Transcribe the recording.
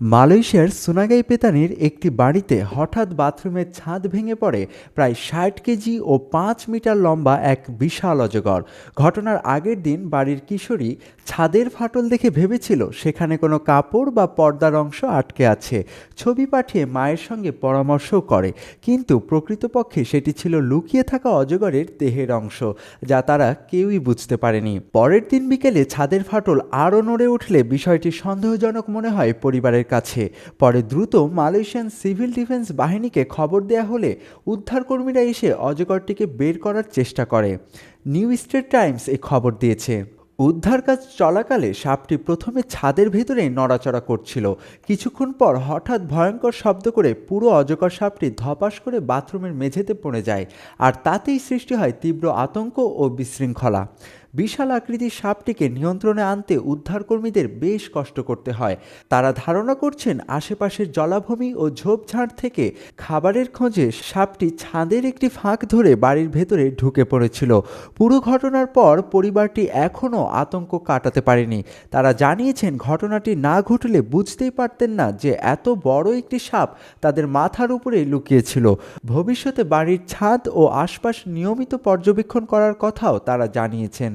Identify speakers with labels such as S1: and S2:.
S1: মালয়েশিয়ার সুনাগাই পেতানির একটি বাড়িতে হঠাৎ বাথরুমের ছাদ ভেঙে পড়ে প্রায় ৬০ কেজি ও ৫ মিটার লম্বা এক বিশাল অজগর। ঘটনার আগের দিন বাড়ির কিশোরী ছাদের ফাটল দেখে ভেবেছিল সেখানে কোনো কাপড় বা পর্দার অংশ আটকে আছে। ছবি পাঠিয়ে মায়ের সঙ্গে পরামর্শও করে, কিন্তু প্রকৃতপক্ষে সেটি ছিল লুকিয়ে থাকা অজগরের দেহের অংশ, যা তারা কেউই বুঝতে পারেনি। পরের দিন বিকেলে ছাদের ফাটল আরও নড়ে উঠলে বিষয়টি সন্দেহজনক মনে হয় পরিবারের কাছে। পরে দ্রুত মালয়েশিয়ান সিভিল ডিফেন্স বাহিনীকে খবর দেয়া হলে উদ্ধারকর্মীরা এসে অজগরটিকে বের করার চেষ্টা করে। নিউ স্টেট টাইমস এই খবর দিয়েছে। উদ্ধার কাজ চলাকালে সাপটি প্রথমে ছাদের ভেতরে নড়াচড়া করছিল। কিছুক্ষণ পর হঠাৎ ভয়ঙ্কর শব্দ করে পুরো অজগর সাপটি ধপাস করে বাথরুমের মেঝেতে পড়ে যায়, আর তাতেই সৃষ্টি হয় তীব্র আতঙ্ক ও বিশৃঙ্খলা। বিশাল আকৃতির সাপটিকে নিয়ন্ত্রণে আনতে উদ্ধারকর্মীদের বেশ কষ্ট করতে হয়। তারা ধারণা করছেন আশেপাশের জলাভূমি ও ঝোপঝাড় থেকে খাবারের খোঁজে সাপটি ছাদের একটি ফাঁক ধরে বাড়ির ভেতরে ঢুকে পড়েছিল। পুরো ঘটনার পর পরিবারটি এখনও আতঙ্ক কাটাতে পারেনি। তারা জানিয়েছেন ঘটনাটি না ঘটলে বুঝতেই পারতেন না যে এত বড় একটি সাপ তাদের মাথার উপরে লুকিয়েছিল। ভবিষ্যতে বাড়ির ছাদ ও আশপাশ নিয়মিত পর্যবেক্ষণ করার কথাও তারা জানিয়েছেন।